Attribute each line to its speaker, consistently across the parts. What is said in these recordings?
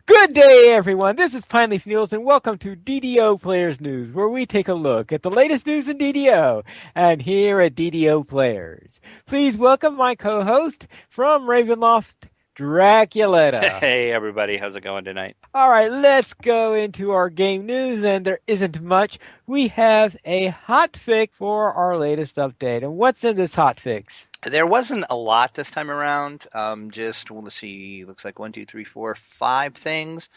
Speaker 1: Good day, everyone. This is Pineleaf News, and welcome to DDO Players News, where we take a look at the latest news in DDO. And here at DDO Players, please welcome my co-host from Ravenloft, Draculetta.
Speaker 2: Hey everybody, how's it going tonight?
Speaker 1: All right, let's go into our game news, and there isn't much. We have a hotfix for our latest update. And what's in this hotfix?
Speaker 2: There wasn't a lot this time around. Let's see, looks like 1, 2, 3, 4, 5 things.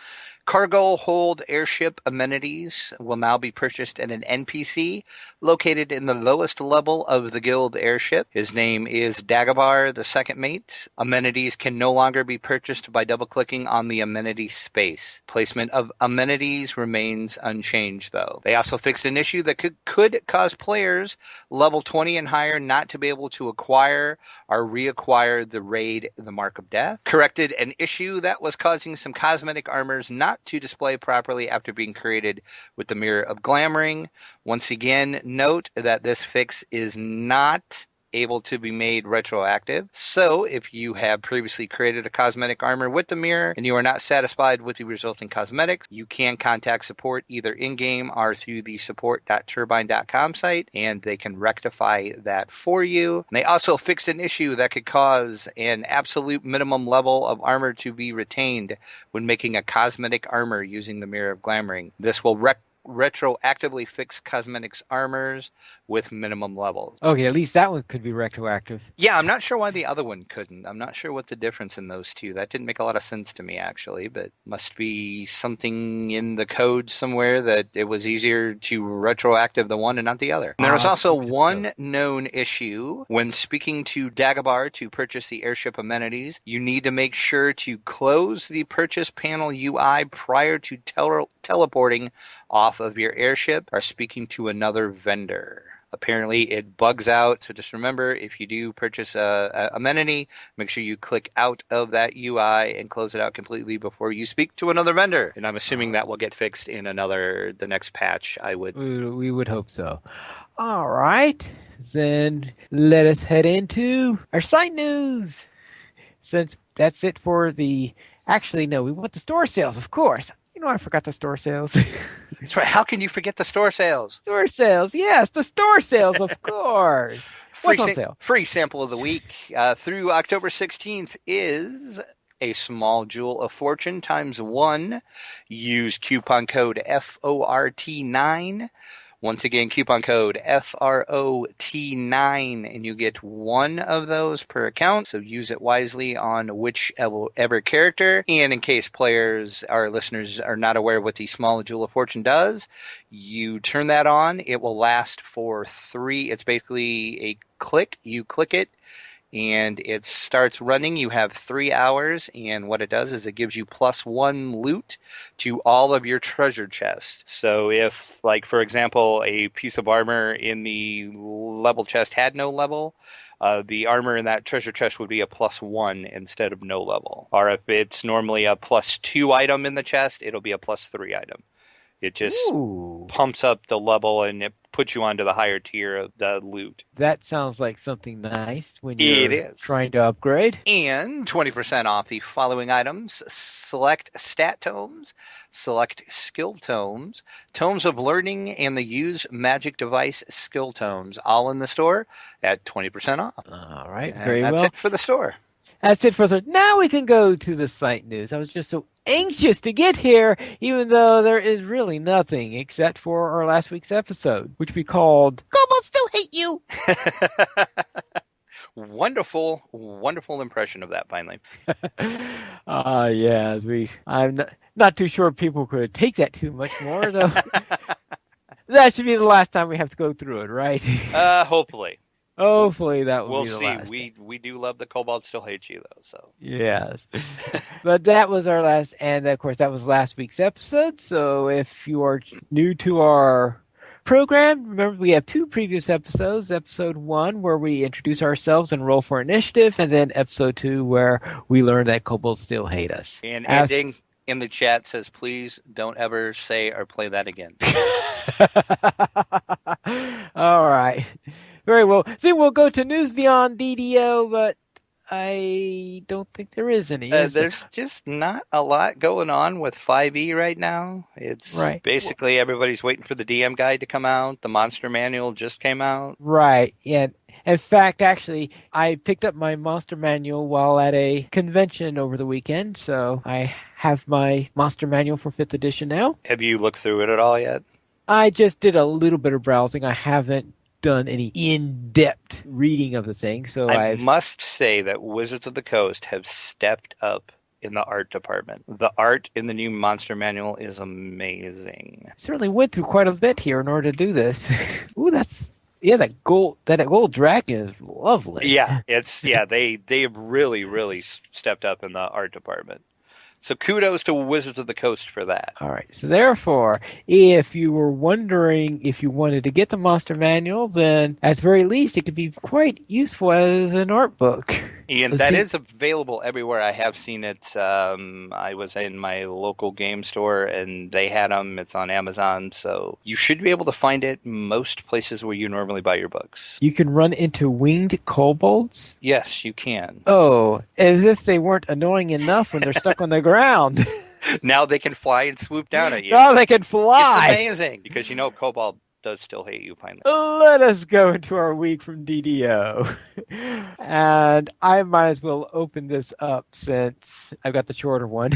Speaker 2: Cargo hold airship amenities will now be purchased at an NPC located in the lowest level of the guild airship. His name is Dagobah, the second mate. Amenities can no longer be purchased by double-clicking on the amenity space. Placement of amenities remains unchanged, though. They also fixed an issue that could cause players level 20 and higher not to be able to acquire or reacquire the raid, the Mark of Death. Corrected an issue that was causing some cosmetic armors not to display properly after being created with the Mirror of Glamoring. Once again, note that this fix is not able to be made retroactive. So if you have previously created a cosmetic armor with the mirror and you are not satisfied with the resulting cosmetics, you can contact support either in-game or through the support.turbine.com site, and they can rectify that for you. And they also fixed an issue that could cause an absolute minimum level of armor to be retained when making a cosmetic armor using the Mirror of Glamoring. This will retroactively fix cosmetics armors with minimum levels.
Speaker 1: Okay, at least that one could be retroactive.
Speaker 2: Yeah, I'm not sure why the other one couldn't. I'm not sure what the difference in those two. That didn't make a lot of sense to me, actually, but must be something in the code somewhere that it was easier to retroactive the one and not the other. And there was also one known issue when speaking to Dagobah to purchase the airship amenities. You need to make sure to close the purchase panel UI prior to teleporting off of your airship or speaking to another vendor. Apparently it bugs out, so just remember, if you do purchase a amenity, make sure you click out of that UI and close it out completely before you speak to another vendor. And I'm assuming that will get fixed in the next patch.
Speaker 1: We would hope so. All right, then let us head into our site news. Since that's it for actually, no, we want the store sales, of course. I forgot the store sales.
Speaker 2: That's right. How can you forget the store sales?
Speaker 1: Store sales, yes, the store sales, of course. What's on sale?
Speaker 2: Free sample of the week through October 16th is a small jewel of fortune ×1. Use coupon code FORT9. Once again, coupon code FROT9, and you get one of those per account, so use it wisely on whichever character. And in case players or listeners are not aware of what the Small Jewel of Fortune does, you turn that on. It will last for it's basically a click. You click it, and it starts running. You have 3 hours, and what it does is it gives you +1 loot to all of your treasure chests. So if, like, for example, a piece of armor in the level chest had no level, the armor in that treasure chest would be a +1 instead of no level. Or if it's normally a +2 item in the chest, it'll be a +3 item. It just pumps up the level, and it puts you onto the higher tier of the loot.
Speaker 1: That sounds like something nice when you're trying to upgrade.
Speaker 2: And 20% off the following items. Select stat tomes, select skill tomes, tomes of learning, and the use magic device skill tomes, all in the store at 20% off.
Speaker 1: All right,
Speaker 2: and
Speaker 1: very
Speaker 2: that's
Speaker 1: well.
Speaker 2: That's it for the store.
Speaker 1: That's it for the. Now we can go to the site news. I was just so anxious to get here, even though there is really nothing except for our last week's episode, which we called "Kobolds Still Hate You."
Speaker 2: Wonderful, wonderful impression of that, finally.
Speaker 1: Yes, I'm not too sure people could take that too much more, though. That should be the last time we have to go through it, right?
Speaker 2: Hopefully.
Speaker 1: Hopefully that will be the last.
Speaker 2: We'll see. We do love the Kobolds Still Hate You, though. So
Speaker 1: yes, but that was our last, and of course that was last week's episode. So if you are new to our program, remember we have 2 previous episodes. Episode 1 where we introduce ourselves and roll for initiative, and then episode 2 where we learn that Kobolds still hate us.
Speaker 2: And ending in the chat says, please don't ever say or play that again.
Speaker 1: All right. Very well. Then we'll go to News Beyond DDO, but I don't think there is any, is there?
Speaker 2: There's just not a lot going on with 5e right now. It's
Speaker 1: Right.
Speaker 2: basically everybody's waiting for the DM guide to come out. The monster manual just came out.
Speaker 1: Right. Yeah. In fact, actually, I picked up my monster manual while at a convention over the weekend, so I have my monster manual for 5th edition now.
Speaker 2: Have you looked through it at all yet?
Speaker 1: I just did a little bit of browsing. I haven't done any in-depth reading of the thing, so
Speaker 2: I
Speaker 1: I've
Speaker 2: must say that Wizards of the Coast have stepped up in the art department. The art in the new monster manual is amazing.
Speaker 1: certainly went through quite a bit here in order to do this. Ooh, that's yeah, that gold dragon is lovely.
Speaker 2: They have really stepped up in the art department. So kudos to Wizards of the Coast for that.
Speaker 1: All right. So therefore, if you were wondering if you wanted to get the monster manual, then at the very least it could be quite useful as an art book.
Speaker 2: And
Speaker 1: Let's
Speaker 2: that
Speaker 1: see.
Speaker 2: is available everywhere. I have seen it. I was in my local game store and they had them. It's on Amazon. So you should be able to find it most places where you normally buy your books.
Speaker 1: You can run into winged kobolds.
Speaker 2: Yes, you can.
Speaker 1: Oh, as if they weren't annoying enough when they're stuck on the ground.
Speaker 2: Now they can fly and swoop down at you.
Speaker 1: Now they can
Speaker 2: It's
Speaker 1: fly.
Speaker 2: amazing because Cobalt does still hate you finally.
Speaker 1: Let us go into our week from DDO. And I might as well open this up since I've got the shorter one.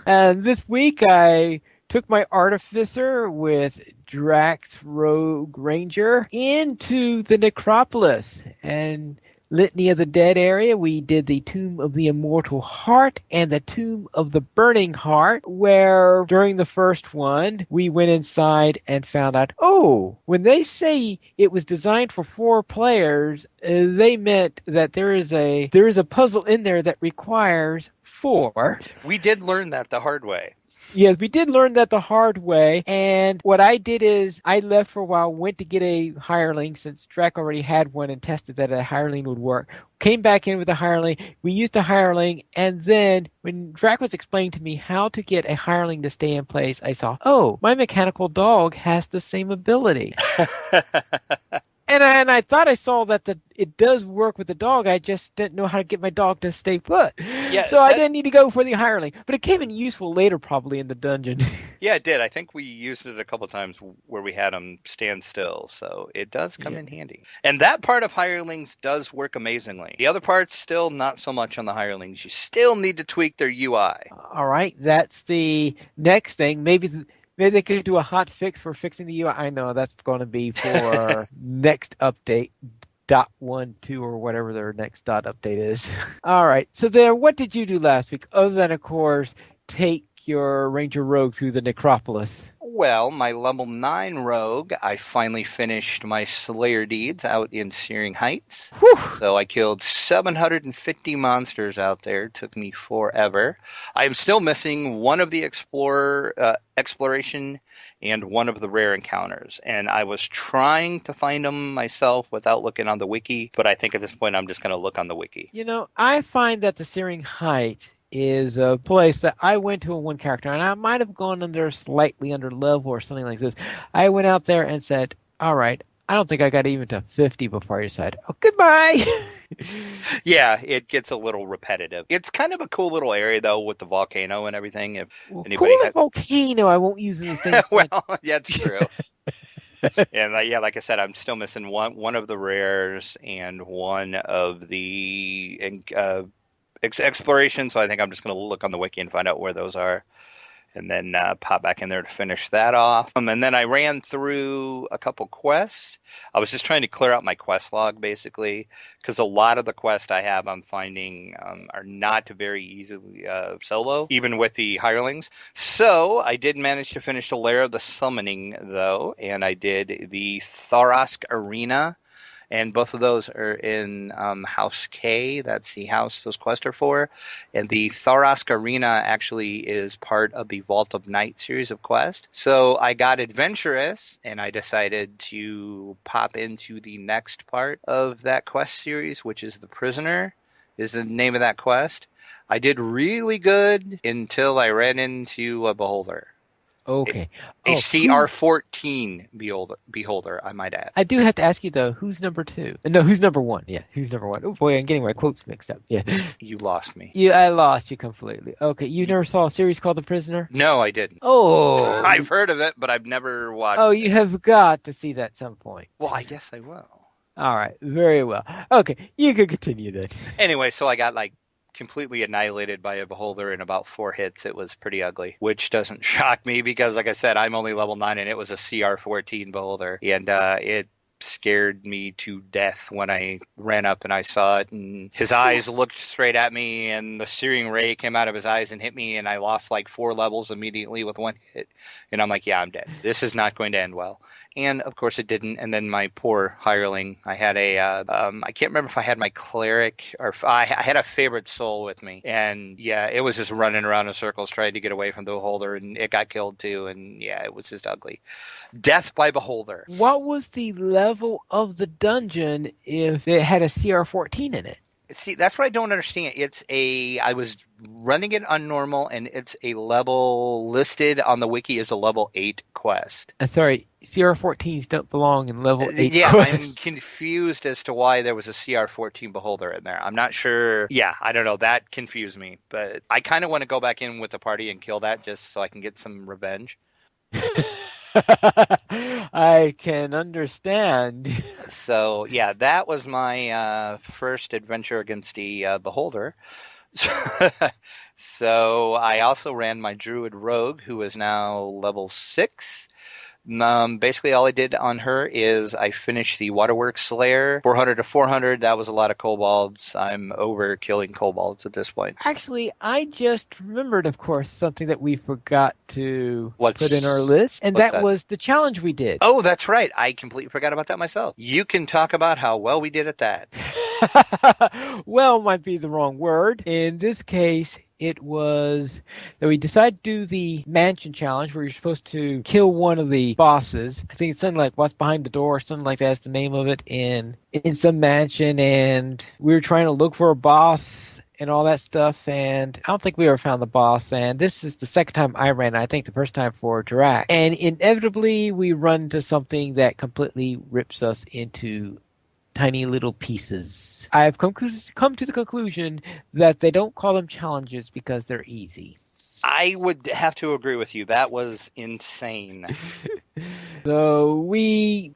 Speaker 1: And this week I took my Artificer with Drax Rogue Ranger into the Necropolis and Litany of the Dead area. We did the Tomb of the Immortal Heart and the Tomb of the Burning Heart, where during the first one, we went inside and found out, oh, when they say it was designed for 4 players, they meant that there is a puzzle in there that requires 4.
Speaker 2: We did learn that the hard way.
Speaker 1: Yes, we did learn that the hard way. And what I did is I left for a while, went to get a hireling since Drac already had one and tested that a hireling would work. Came back in with a hireling. We used a hireling. And then when Drac was explaining to me how to get a hireling to stay in place, I saw, oh, my mechanical dog has the same ability. And I thought I saw that it does work with the dog. I just didn't know how to get my dog to stay put.
Speaker 2: Yeah,
Speaker 1: so I didn't need to go for the hireling. But it came in useful later, probably in the dungeon.
Speaker 2: Yeah, it did. I think we used it a couple times where we had them stand still. So it does come in handy. And that part of hirelings does work amazingly. The other parts, still not so much on the hirelings. You still need to tweak their UI.
Speaker 1: All right, that's the next thing. Maybe they could do a hot fix for fixing the UI. I know that's going to be for next update. .12 or whatever their next update is. All right. So there, what did you do last week? Other than, of course, take your Ranger Rogue through the Necropolis.
Speaker 2: Well, my level 9 rogue, I finally finished my Slayer deeds out in Searing Heights.
Speaker 1: Whew.
Speaker 2: So I killed 750 monsters out there. It took me forever. I am still missing one of the exploration and one of the rare encounters. And I was trying to find them myself without looking on the wiki, but I think at this point I'm just going to look on the wiki.
Speaker 1: You know, I find that the Searing Heights is a place that I went to in one character, and I might have gone under slightly under level or something like this. I went out there and said, all right, I don't think I got even to 50 before you said, oh, goodbye.
Speaker 2: Yeah, it gets a little repetitive. It's kind of a cool little area, though, with the volcano and everything. If anybody
Speaker 1: cool volcano, I won't use in the same
Speaker 2: well, yeah, it's true. And yeah, like I said, I'm still missing one of the rares and one of the exploration, so I think I'm just going to look on the wiki and find out where those are, and then pop back in there to finish that off. And then I ran through a couple quests. I was just trying to clear out my quest log, basically, because a lot of the quests I have I'm finding are not very easily solo, even with the hirelings. So I did manage to finish the Lair of the Summoning, though, and I did the Tharask Arena. And both of those are in House K. That's the house those quests are for. And the Tharask Arena actually is part of the Vault of Night series of quests. So I got adventurous, and I decided to pop into the next part of that quest series, which is The Prisoner, is the name of that quest. I did really good until I ran into a beholder.
Speaker 1: Okay.
Speaker 2: A
Speaker 1: Oh,
Speaker 2: CR14 beholder, I might add.
Speaker 1: I do have to ask you though, who's number two? No, who's number one? Yeah, who's number one? Oh boy, I'm getting my quotes mixed up. Yeah.
Speaker 2: You lost me.
Speaker 1: I lost you completely. Okay, you
Speaker 2: Y-
Speaker 1: never saw a series called The Prisoner?
Speaker 2: no, I didn't.
Speaker 1: Oh,
Speaker 2: I've heard of it, but I've never watched
Speaker 1: oh,
Speaker 2: it.
Speaker 1: you have got to see that at some point.
Speaker 2: Well, I guess I will.
Speaker 1: All right, very well. Okay, you can continue then.
Speaker 2: Anyway, so I got like completely annihilated by a beholder in about 4 hits. It was pretty ugly, which doesn't shock me because, like I said, I'm only level 9 and it was a CR14 beholder. And it scared me to death when I ran up and I saw it. And his eyes looked straight at me and the searing ray came out of his eyes and hit me. And I lost like 4 levels immediately with 1 hit. And I'm like, yeah, I'm dead. This is not going to end well. And of course it didn't. And then my poor hireling, I had I can't remember if I had my cleric or if I had a favorite soul with me. And yeah, it was just running around in circles trying to get away from the beholder and it got killed too. And yeah, it was just ugly. Death by beholder.
Speaker 1: What was the level of the dungeon if it had a CR14 in it?
Speaker 2: See, that's what I don't understand. I was running it on normal and it's a level listed on the wiki as a level 8 quest.
Speaker 1: Sorry, CR14s don't belong in level 8
Speaker 2: Yeah,
Speaker 1: quests.
Speaker 2: I'm confused as to why there was a CR14 beholder in there. I'm not sure. Yeah, I don't know. That confused me. But I kind of want to go back in with the party and kill that just so I can get some revenge.
Speaker 1: I can understand.
Speaker 2: So, yeah, that was my first adventure against the beholder. So I also ran my druid rogue, who is now level 6. Basically, all I did on her is I finished the Waterworks Slayer, 400 to 400. That was a lot of kobolds. I'm over killing kobolds at this point.
Speaker 1: Actually, I just remembered, of course, something that we forgot to put in our
Speaker 2: What's
Speaker 1: list, and
Speaker 2: what's
Speaker 1: that
Speaker 2: that?
Speaker 1: was the challenge we did.
Speaker 2: Oh, that's right. I completely forgot about that myself. You can talk about how well we did at that.
Speaker 1: Well, might be the wrong word. In this case, it was that we decided to do the mansion challenge where you're supposed to kill one of the bosses. I think it's something like What's Behind the Door or something like that's the name of it in some mansion, and we were trying to look for a boss and all that stuff, and I don't think we ever found the boss, and this is the second time I ran, I think the first time for Dirac. And inevitably we run into something that completely rips us into tiny little pieces. I've come to the conclusion that they don't call them challenges because they're easy.
Speaker 2: I would have to agree with you. That was insane.
Speaker 1: So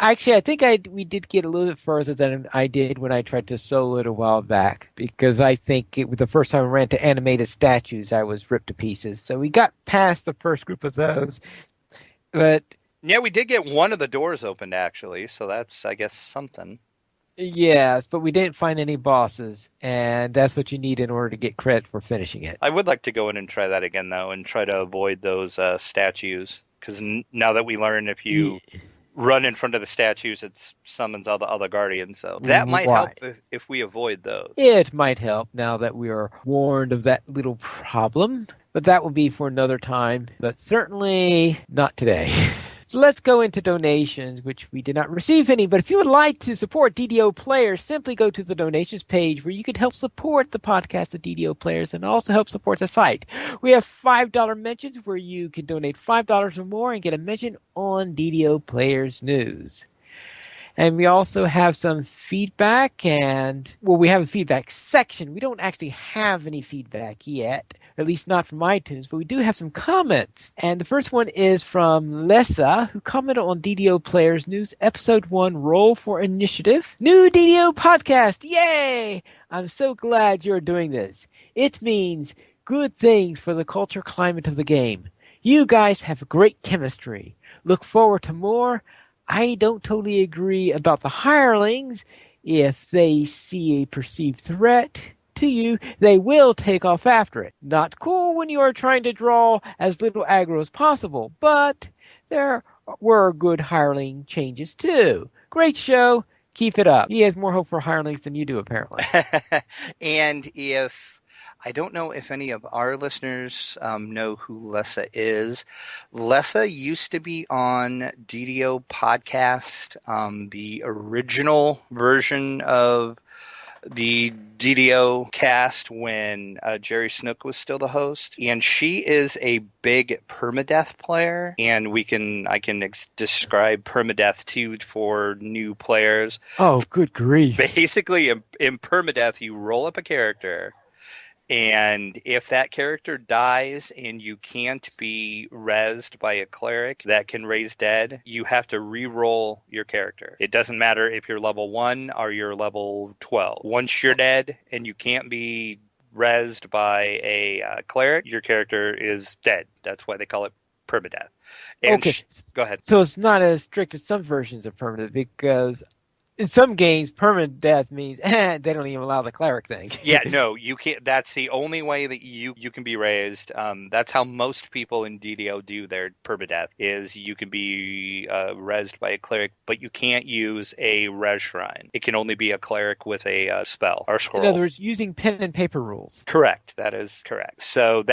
Speaker 1: I think we did get a little bit further than I did when I tried to solo it a while back, because I think it was the first time I ran to animated statues, I was ripped to pieces. So we got past the first group of those, but
Speaker 2: Yeah, we did get one of the doors opened actually, so that's I guess something.
Speaker 1: yes, but we didn't find any bosses, and that's what you need in order to get credit for finishing it.
Speaker 2: I would like to go in and try that again though, and try to avoid those statues. Because now that we learn, if you run in front of the statues, it summons all the other guardians. So that might help
Speaker 1: Right.
Speaker 2: if we avoid those.
Speaker 1: It might help now that we are warned of that little problem, but that will be for another time, but certainly not today. So let's go into donations, which we did not receive any. But if you would like to support DDO players, simply go to the donations page where you can help support the podcast of DDO players and also help support the site. We have $5 mentions where you can donate $5 or more and get a mention on DDO players news. And we also have some feedback we have a feedback section. We don't actually have any feedback yet, at least not from iTunes, but we do have some comments. And the first one is from Lessa, who commented on DDO Players News Episode 1, Roll for Initiative. New DDO podcast! Yay! I'm so glad you're doing this. It means good things for the culture climate of the game. You guys have great chemistry. Look forward to more. I don't totally agree about the hirelings. If they see a perceived threat to you, they will take off after it. Not cool when you are trying to draw as little aggro as possible, but there were good hireling changes too. Great show. Keep it up. He has more hope for hirelings than you do, apparently.
Speaker 2: And if I don't know if any of our listeners know who Lessa is. Lessa used to be on DDO podcast, the original version of the DDO cast when Jerry Snook was still the host, and she is a big permadeath player, and I can describe permadeath too for new players.
Speaker 1: Oh, good grief.
Speaker 2: Basically, in permadeath, you roll up a character, and if that character dies and you can't be rezzed by a cleric that can raise dead, you have to re-roll your character. It doesn't matter if you're level 1 or you're level 12. Once you're dead and you can't be rezzed by a cleric, your character is dead. That's why they call it permadeath. And
Speaker 1: Okay,
Speaker 2: go ahead.
Speaker 1: so it's not as strict as some versions of permanent because in some games, permanent death means they don't even allow the cleric thing.
Speaker 2: Yeah, no, you can't. That's the only way that you can be raised. That's how most people in DDO do their permadeath. Is you can be rezzed by a cleric, but you can't use a res shrine. It can only be a cleric with a spell or scroll.
Speaker 1: In other words, using pen and paper rules.
Speaker 2: Correct. That is correct. So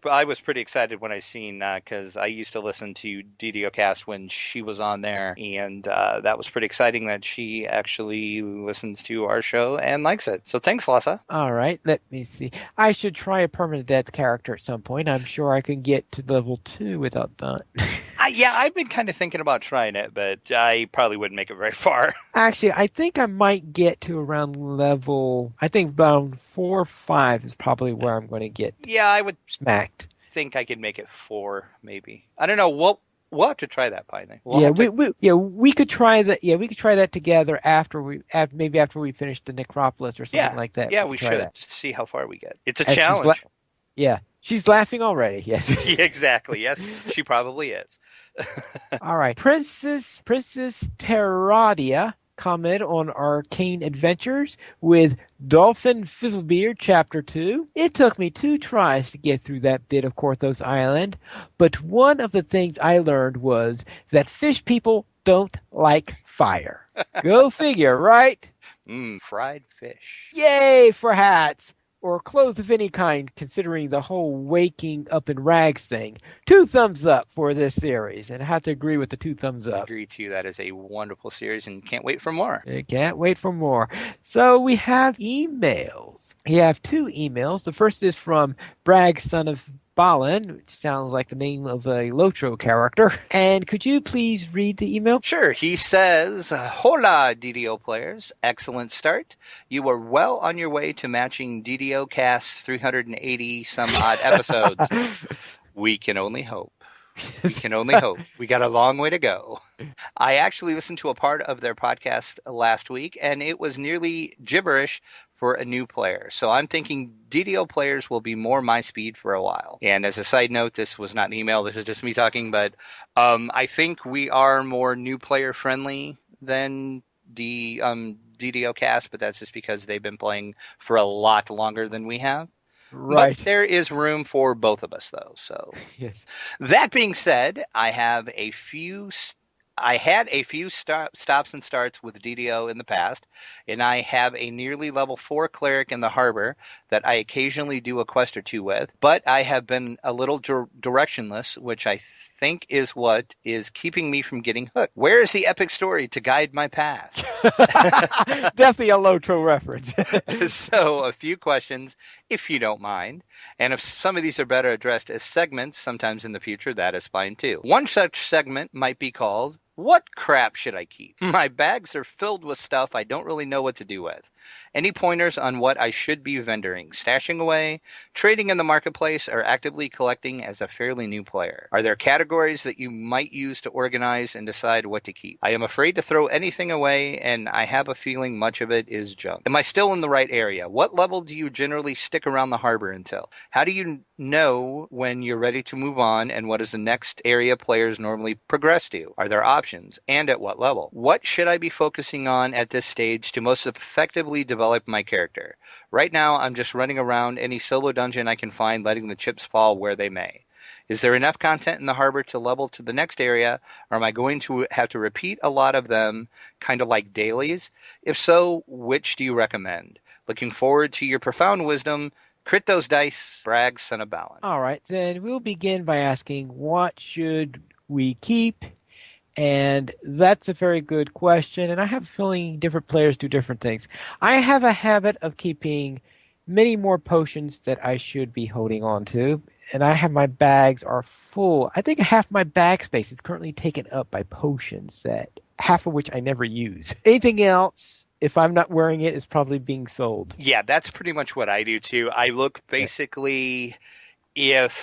Speaker 2: I was pretty excited when I seen because I used to listen to DDO Cast when she was on there, and that was pretty exciting that she actually listens to our show and likes it. So thanks, Lassa.
Speaker 1: All right, let me see. I should try a permanent death character at some point. I'm sure I can get to level 2 without that.
Speaker 2: Yeah, I've been kind of thinking about trying it, but I probably wouldn't make it very far.
Speaker 1: Actually, I think I might get to around level, I think around 4 or 5 is probably where I'm going to get
Speaker 2: Yeah, I would
Speaker 1: smacked.
Speaker 2: think I could make it 4, maybe. I don't know. We'll have to try that, Pine.
Speaker 1: We could try that. Yeah, we could try that together after we finish the necropolis or something like that.
Speaker 2: Yeah, we should
Speaker 1: that.
Speaker 2: just see how far we get. It's a challenge.
Speaker 1: She's laughing already. Yes.
Speaker 2: Yeah, exactly. Yes, she probably is.
Speaker 1: All right, Princess Terradia comment on Arcane Adventures with Dolphin Fizzlebeard Chapter 2. It took me 2 tries to get through that bit of Korthos Island, but one of the things I learned was that fish people don't like fire. Go figure, right?
Speaker 2: Fried fish.
Speaker 1: Yay for hats! Or clothes of any kind, considering the whole waking up in rags thing. 2 thumbs up for this series, and I have to agree with the 2 thumbs up.
Speaker 2: I agree too. That is a wonderful series, and can't wait for more.
Speaker 1: I can't wait for more. So we have emails. We have 2 emails. The first is from Bragg, son of Balin, which sounds like the name of a Lotro character. And could you please read the email?
Speaker 2: Sure. He says, Hola, DDO players. Excellent start. You were well on your way to matching DDO Cast's 380 some odd episodes. We can only hope. We can only hope. We got a long way to go. I actually listened to a part of their podcast last week, and it was nearly gibberish for a new player. So I'm thinking DDO players will be more my speed for a while. And as a side note, this was not an email. This is just me talking. But I think we are more new player friendly than the DDO cast, but that's just because they've been playing for a lot longer than we have.
Speaker 1: Right.
Speaker 2: But there is room for both of us, though. So,
Speaker 1: yes.
Speaker 2: That being said, I had a few stops and starts with DDO in the past, and I have a nearly level 4 cleric in the harbor that I occasionally do a quest or 2 with, but I have been a little directionless, which I think is what is keeping me from getting hooked. Where is the epic story to guide my path?
Speaker 1: Definitely a Lotro reference.
Speaker 2: So, a few questions, if you don't mind. And if some of these are better addressed as segments sometimes in the future, that is fine too. One such segment might be called, What Crap Should I Keep? My bags are filled with stuff I don't really know what to do with. Any pointers on what I should be vendoring, stashing away, trading in the marketplace, or actively collecting as a fairly new player? Are there categories that you might use to organize and decide what to keep? I am afraid to throw anything away, and I have a feeling much of it is junk. Am I still in the right area? What level do you generally stick around the harbor until? How do you know when you're ready to move on, and what is the next area players normally progress to? Are there options, and at what level? What should I be focusing on at this stage to most effectively develop my character? Right now, I'm just running around any solo dungeon I can find, letting the chips fall where they may. Is there enough content in the harbor to level to the next area, or am I going to have to repeat a lot of them, kind of like dailies? If so, which do you recommend? Looking forward to your profound wisdom. Crit those dice, Bragg, son of Balin.
Speaker 1: All right, then we'll begin by asking, what should we keep And that's a very good question. And I have a feeling different players do different things. I have a habit of keeping many more potions that I should be holding on to. And I have my bags are full. I think half my bag space is currently taken up by potions that half of which I never use. Anything else, if I'm not wearing it, is probably being sold.
Speaker 2: Yeah, that's pretty much what I do too. I look basically if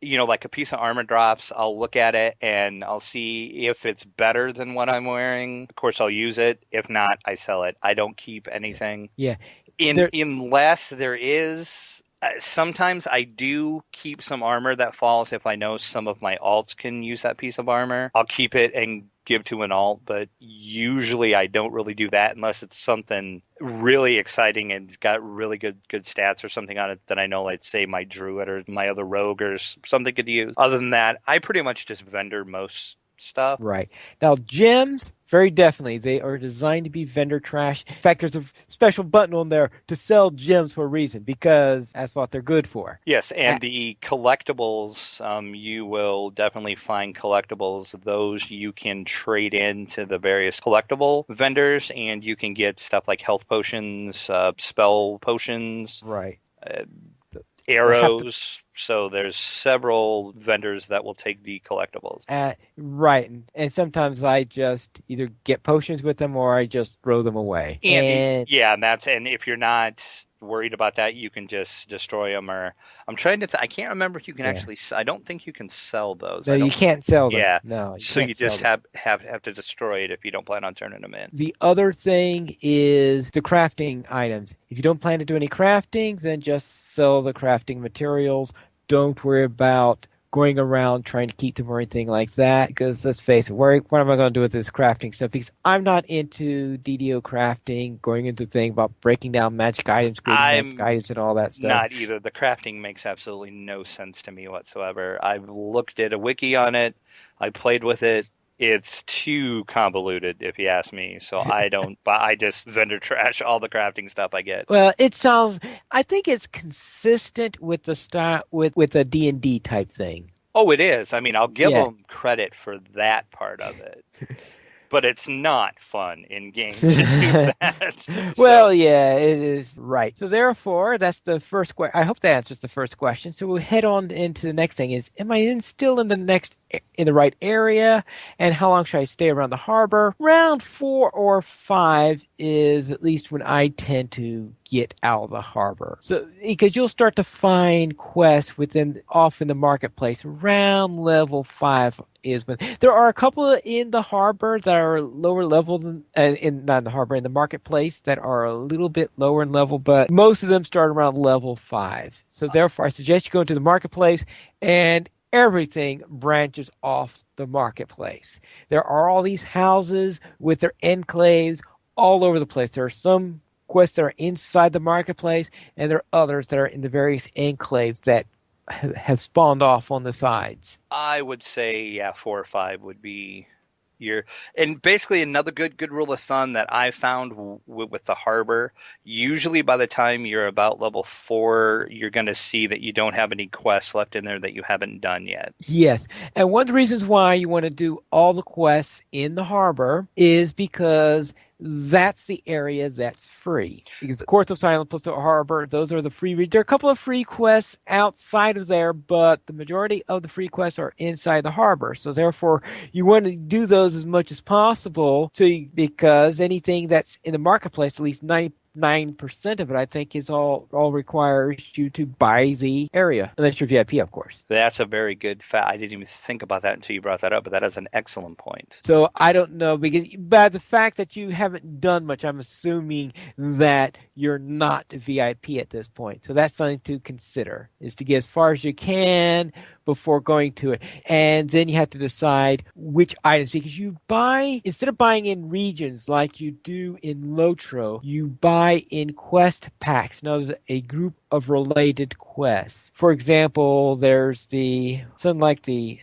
Speaker 2: like a piece of armor drops, I'll look at it and I'll see if it's better than what I'm wearing. Of course, I'll use it. If not, I sell it. I don't keep anything.
Speaker 1: Yeah.
Speaker 2: Unless there is sometimes I do keep some armor that falls if I know some of my alts can use that piece of armor. I'll keep it and give to an alt, but usually I don't really do that unless it's something really exciting and it's got really good stats or something on it that I know, like say my druid or my other rogue or something could use. Other than that, I pretty much just vendor most stuff.
Speaker 1: Right. Now, gems, very definitely, they are designed to be vendor trash. In fact, there's a special button on there to sell gems for a reason, because that's what they're good for.
Speaker 2: Yes, and the collectibles, you will definitely find collectibles. Those you can trade into the various collectible vendors, and you can get stuff like health potions, spell potions.
Speaker 1: Right.
Speaker 2: Arrows. So there's several vendors that will take the collectibles.
Speaker 1: Right. And sometimes I just either get potions with them or I just throw them away.
Speaker 2: And if you're not worried about that, you can just destroy them. Or I'm trying to I can't remember if you can actually. I don't think you can sell those.
Speaker 1: No, you can't sell them.
Speaker 2: Yeah.
Speaker 1: No.
Speaker 2: So you just have to destroy it if you don't plan on turning them in.
Speaker 1: The other thing is the crafting items. If you don't plan to do any crafting, then just sell the crafting materials. Don't worry about going around trying to keep them or anything like that, because let's face it, what am I going to do with this crafting stuff? Because I'm not into DDO crafting, going into the thing about breaking down magic items, creating magic items and all that stuff.
Speaker 2: Not either. The crafting makes absolutely no sense to me whatsoever. I've looked at a wiki on it. I played with it. It's too convoluted, if you ask me. So I don't. I just vendor trash all the crafting stuff I get.
Speaker 1: Well, I think it's consistent with the style with a D&D type thing.
Speaker 2: Oh, it is. I mean, I'll give them credit for that part of it. But it's not fun in games to do that.
Speaker 1: Well, yeah, it is. Right. So therefore, that's the first question. I hope that answers the first question. So we'll head on into the next thing is, am I still in the right area? And how long should I stay around the harbor? Round 4 or 5 is at least when I tend to get out of the harbor. So, because you'll start to find quests off in the marketplace around level 5 is when there are a couple in the harbor that are lower level than not in the harbor, in the marketplace, that are a little bit lower in level, but most of them start around level 5. So therefore, I suggest you go into the marketplace, and everything branches off the marketplace. There are all these houses with their enclaves all over the place. There are some quests that are inside the marketplace, and there are others that are in the various enclaves that have spawned off on the sides.
Speaker 2: I would say, 4 or 5 would be and basically another good rule of thumb that I found with the harbor. Usually, by the time you're about level 4, you're going to see that you don't have any quests left in there that you haven't done yet.
Speaker 1: Yes, and one of the reasons why you want to do all the quests in the harbor is because that's the area that's free. Because Courts of Silence plus the harbor, those are the free. There are a couple of free quests outside of there, but the majority of the free quests are inside the harbor. So therefore, you want to do those as much as possible. Because anything that's in the marketplace, at least 99% of it, I think, is all requires you to buy the area, unless you're VIP, of course.
Speaker 2: That's a very good fact. I didn't even think about that until you brought that up, but that is an excellent point.
Speaker 1: So I don't know, because by the fact that you haven't done much, I'm assuming that you're not VIP at this point. So that's something to consider, is to get as far as you can before going to it. And then you have to decide which items, because instead of buying in regions like you do in Lotro, you buy in quest packs. Now, there's a group of related quests. For example, there's something like the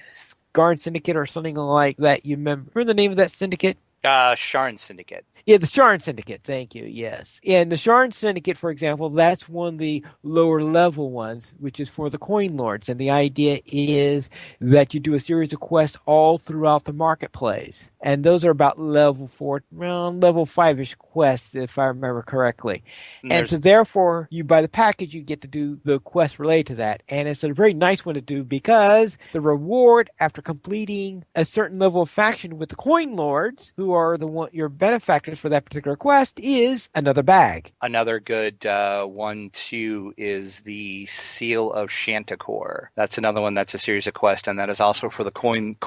Speaker 1: Guard Syndicate or something like that. You remember the name of that syndicate?
Speaker 2: Sharn Syndicate.
Speaker 1: Yeah, the Sharn Syndicate. Thank you. Yes. And the Sharn Syndicate, for example, that's one of the lower level ones, which is for the coin lords. And the idea is that you do a series of quests all throughout the marketplace. And those are about level four, around level five-ish quests, if I remember correctly.
Speaker 2: And
Speaker 1: And so
Speaker 2: there's
Speaker 1: therefore, you buy the package, you get to do the quest related to that. And it's a very nice one to do because the reward after completing a certain level of faction with the coin lords, who are the one your benefactors for that particular quest, is another bag.
Speaker 2: another good one too is the Seal of Shantakor. That's another one that's a series of quests, and that is also for the coin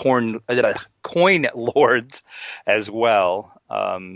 Speaker 2: lords as well.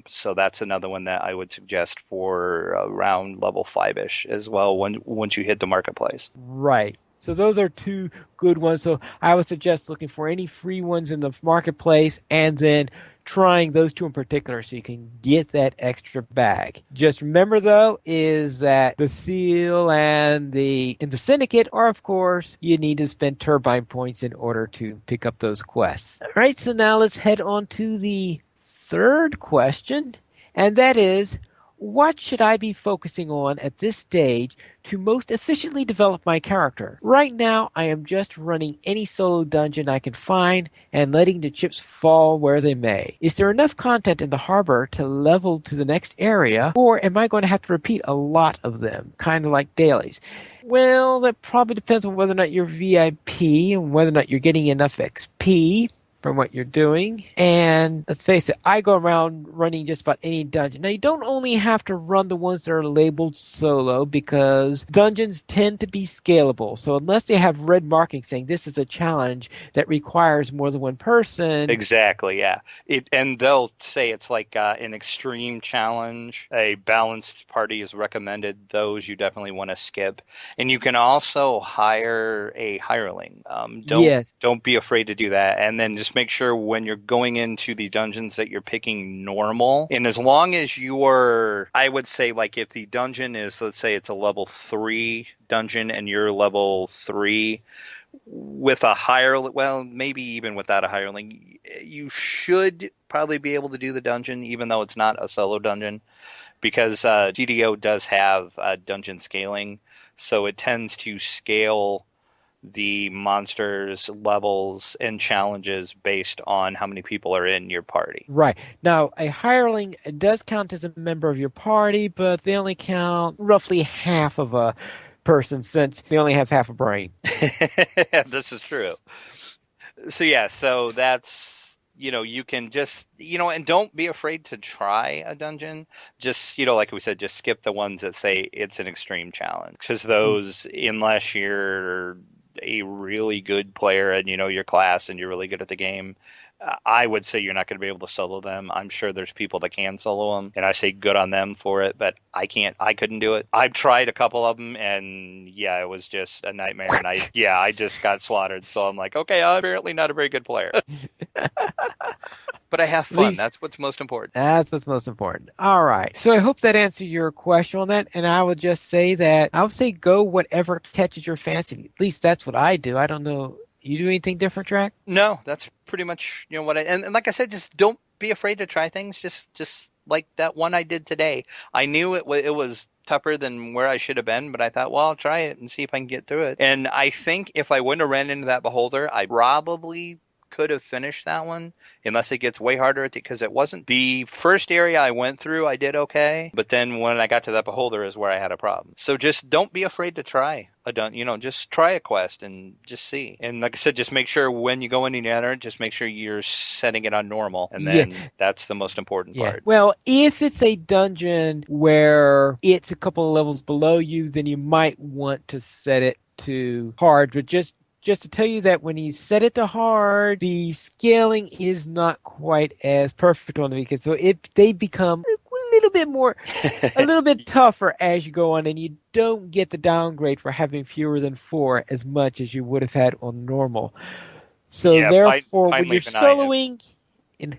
Speaker 2: So that's another one that I would suggest for around level five ish as well. Once you hit the marketplace.
Speaker 1: Right. So those are two good ones. So I would suggest looking for any free ones in the marketplace and then trying those two in particular so you can get that extra bag. Just remember though is that the seal and the syndicate are of course you need to spend turbine points in order to pick up those quests. All right, so now let's head on to the third question, and that is what should I be focusing on at this stage to most efficiently develop my character? Right now, I am just running any solo dungeon I can find and letting the chips fall where they may. Is there enough content in the harbor to level to the next area, or am I going to have to repeat a lot of them, kind of like dailies? Well, that probably depends on whether or not you're VIP and whether or not you're getting enough XP from what you're doing. And let's face it, I go around running just about any dungeon. Now, you don't only have to run the ones that are labeled solo because dungeons tend to be scalable. So unless they have red marking saying this is a challenge that requires more than one person.
Speaker 2: Exactly, yeah. And they'll say it's like an extreme challenge. A balanced party is recommended. Those you definitely want to skip. And you can also hire a hireling.
Speaker 1: Yes.
Speaker 2: Don't be afraid to do that. And then just make sure when you're going into the dungeons that you're picking normal. And as long as you're, I would say, like if the dungeon is, let's say it's a level 3 dungeon and you're level 3, with a higher, well, maybe even without a hireling, you should probably be able to do the dungeon, even though it's not a solo dungeon, because DDO does have dungeon scaling, so it tends to scale the monsters, levels, and challenges based on how many people are in your party.
Speaker 1: Right. Now, a hireling does count as a member of your party, but they only count roughly half of a person since they only have half a brain.
Speaker 2: This is true. So yeah, so that's, you can just, and don't be afraid to try a dungeon. Just, like we said, just skip the ones that say it's an extreme challenge, because those, unless you're a really good player and you know your class and you're really good at the game, I would say you're not going to be able to solo them. I'm sure there's people that can solo them, and I say good on them for it, but I can't. I couldn't do it. I've tried a couple of them, and yeah, it was just a nightmare. And I just got slaughtered. So I'm like, okay, I'm apparently not a very good player. But I have fun. That's what's most important.
Speaker 1: That's what's most important. All right. So I hope that answered your question on that. And I would just say that I would say go whatever catches your fancy. At least that's what I do. I don't know. You do anything different, Track?
Speaker 2: No, that's pretty much what I, and like I said, just don't be afraid to try things. Just like that one I did today. I knew it was tougher than where I should have been, but I thought, well, I'll try it and see if I can get through it. And I think if I wouldn't have ran into that beholder, I probably could have finished that one, unless it gets way harder, because it wasn't the first area I went through. I did okay, but then when I got to that beholder is where I had a problem. So just don't be afraid to try just try a quest and just see. And like I said, just make sure when you go in and enter, just make sure you're setting it on normal, and then that's the most important part.
Speaker 1: Well, if it's a dungeon where it's a couple of levels below you, then you might want to set it to hard, but just to tell you that when you set it to hard, the scaling is not quite as perfect on the weekend. So they become a little bit more, a little bit tougher as you go on, and you don't get the downgrade for having fewer than 4 as much as you would have had on normal. So therefore, when you're soloing,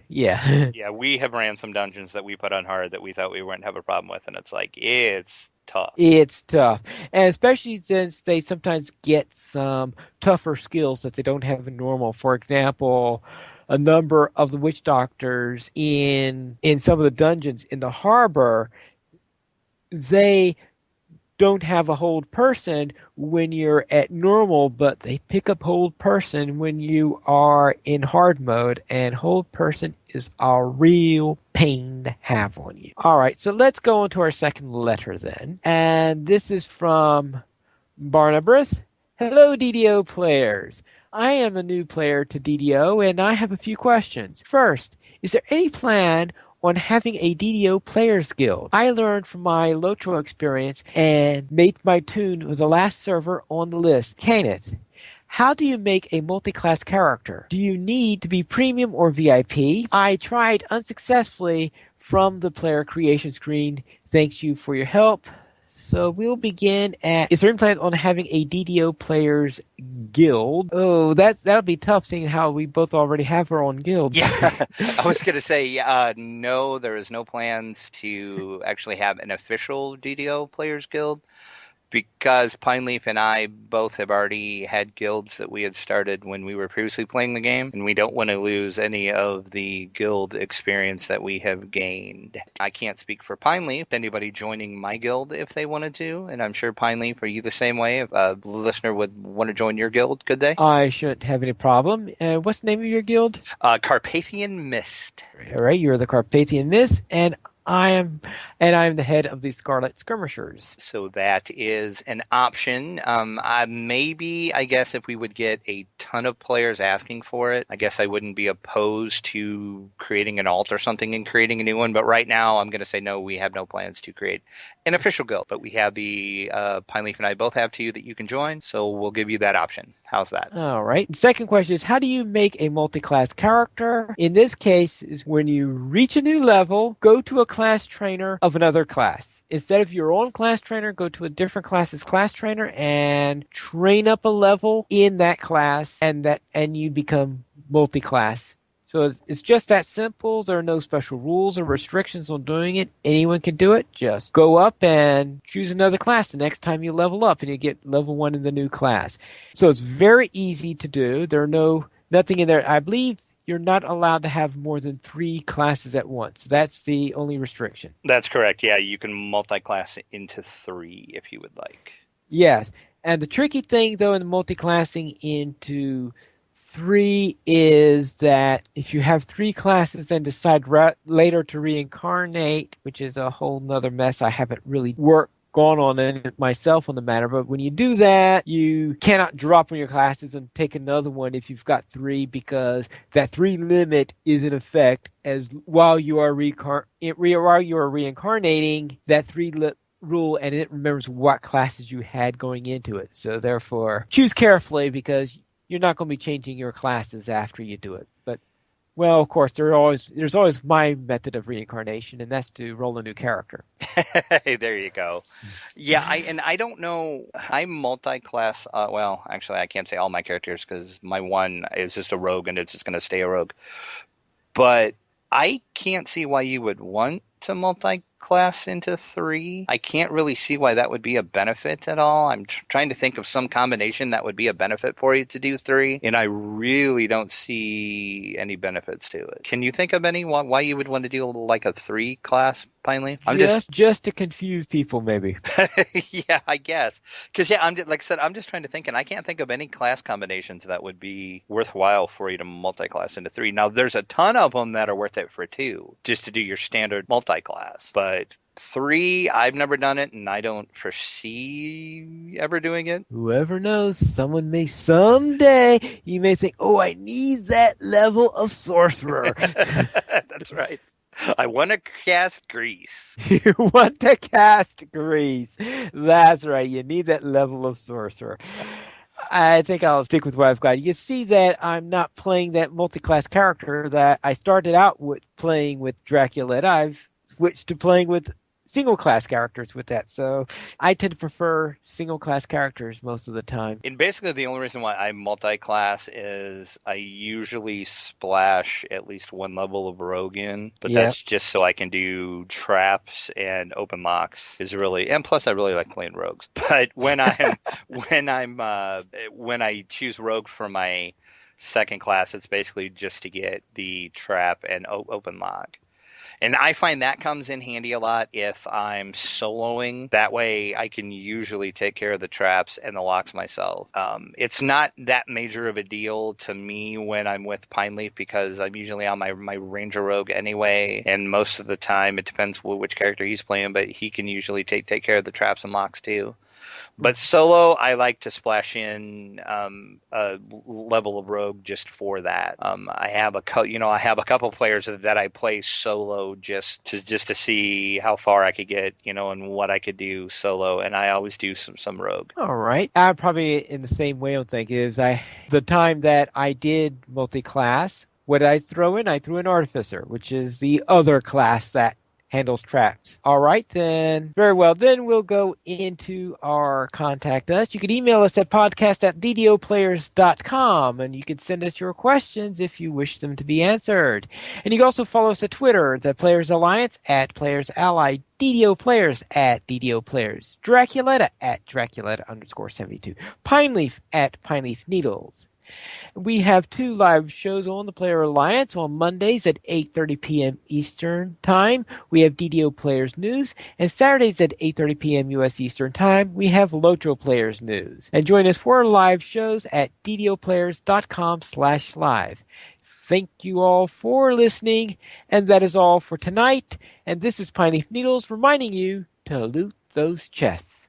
Speaker 2: yeah, we have ran some dungeons that we put on hard that we thought we wouldn't have a problem with, and it's like it's tough.
Speaker 1: It's tough. And especially since they sometimes get some tougher skills that they don't have in normal. For example, a number of the witch doctors in some of the dungeons in the harbor, they don't have a hold person when you're at normal, but they pick up hold person when you are in hard mode, and hold person is a real pain to have on you. All right, so let's go on to our second letter then. And this is from Barnabas. Hello, DDO players. I am a new player to DDO and I have a few questions. First, is there any plan on having a DDO Players Guild? I learned from my Lotro experience and made my tune with the last server on the list, Kenneth. How do you make a multi-class character? Do you need to be premium or VIP? I tried unsuccessfully from the player creation screen. Thanks you for your help. So we'll begin at, is there any plans on having a DDO Players Guild? Oh, that'll be tough seeing how we both already have our own guilds.
Speaker 2: Yeah, I was going to say, no, there is no plans to actually have an official DDO Players Guild because Pineleaf and I both have already had guilds that we had started when we were previously playing the game, and we don't want to lose any of the guild experience that we have gained. I can't speak for Pineleaf, anybody joining my guild if they wanted to, and I'm sure Pineleaf, are you the same way? If a listener would want to join your guild, could they?
Speaker 1: I shouldn't have any problem. What's the name of your guild?
Speaker 2: Carpathian Mist.
Speaker 1: All right, you're the Carpathian Mist, and I'm the head of the Scarlet Skirmishers.
Speaker 2: So that is an option. Maybe, I guess, if we would get a ton of players asking for it, I guess I wouldn't be opposed to creating an alt or something and creating a new one. But right now, I'm going to say no, we have no plans to create an official guild. But we have the Pineleaf and I both have two that you can join, so we'll give you that option. How's that?
Speaker 1: All right. Second question is, how do you make a multi-class character? In this case, is when you reach a new level, go to a class trainer of another class. Instead of your own class trainer, go to a different class's class trainer and train up a level in that class, and you become multi-class. So it's just that simple. There are no special rules or restrictions on doing it. Anyone can do it. Just go up and choose another class the next time you level up and you get level 1 in the new class. So it's very easy to do. There are nothing in there. I believe you're not allowed to have more than 3 classes at once. That's the only restriction.
Speaker 2: That's correct. Yeah, you can multi-class into 3 if you would like.
Speaker 1: Yes. And the tricky thing, though, in the multi-classing into 3 is that if you have 3 classes and decide later to reincarnate, which is a whole nother mess, I haven't really gone on it myself on the matter, but when you do that, you cannot drop one of your classes and take another one if you've got 3, because that 3 limit is in effect as while you are reincarnating, that 3 rule, and it remembers what classes you had going into it. So therefore, choose carefully, because you're not going to be changing your classes after you do it. But, well, of course, there's always my method of reincarnation, and that's to roll a new character.
Speaker 2: There you go. Yeah, I don't know. I'm multi-class. Well, actually, I can't say all my characters because my one is just a rogue, and it's just going to stay a rogue. But I can't see why you would want to multi-class into 3. I can't really see why that would be a benefit at all. I'm trying to think of some combination that would be a benefit for you to do 3, and I really don't see any benefits to it. Can you think of any why you would want to do like a 3 class, Pineleaf?
Speaker 1: Just to confuse people, maybe.
Speaker 2: Yeah, I guess. Because like I said, I'm just trying to think, and I can't think of any class combinations that would be worthwhile for you to multi-class into 3. Now, there's a ton of them that are worth it for 2, just to do your standard multi-class. But 3, I've never done it, and I don't foresee ever doing it.
Speaker 1: Whoever knows, someone may someday, you may think, oh, I need that level of sorcerer.
Speaker 2: That's right. I want to cast Grease.
Speaker 1: You want to cast Grease. That's right. You need that level of sorcerer. I think I'll stick with what I've got. You see that I'm not playing that multi-class character that I started out with playing with Dracula. I've switched to playing with single-class characters with that. So I tend to prefer single-class characters most of the time.
Speaker 2: And basically the only reason why I multi-class is I usually splash at least 1 level of rogue in, but that's just so I can do traps and open locks and plus I really like playing rogues. But when I choose rogue for my second class, it's basically just to get the trap and open lock. And I find that comes in handy a lot if I'm soloing. That way I can usually take care of the traps and the locks myself. It's not that major of a deal to me when I'm with Pineleaf because I'm usually on my Ranger Rogue anyway. And most of the time, it depends which character he's playing, but he can usually take care of the traps and locks too. But solo, I like to splash in a level of rogue just for that. I have I have a couple players that I play solo just to see how far I could get, and what I could do solo, and I always do some rogue.
Speaker 1: All right. I'm probably in the same way I'm thinking is the time that I did multi-class, what did I throw in? I threw in Artificer, which is the other class that handles traps. All right, then. Very well. Then we'll go into our contact us. You can email us at podcast@ddoplayers.com, and you can send us your questions if you wish them to be answered. And you can also follow us at Twitter, the Players Alliance, at Players Ally, DDO Players, at DDO Players, Draculetta, at Draculetta_72, Pineleaf, at Pineleaf Needles. We have 2 live shows on the Player Alliance on Mondays at 8:30 p.m. Eastern Time. We have DDO Players News, and Saturdays at 8:30 p.m. U.S. Eastern Time, we have Lotro Players News. And join us for our live shows at ddoplayers.com/live. Thank you all for listening, and that is all for tonight. And this is Pineleaf Needles reminding you to loot those chests.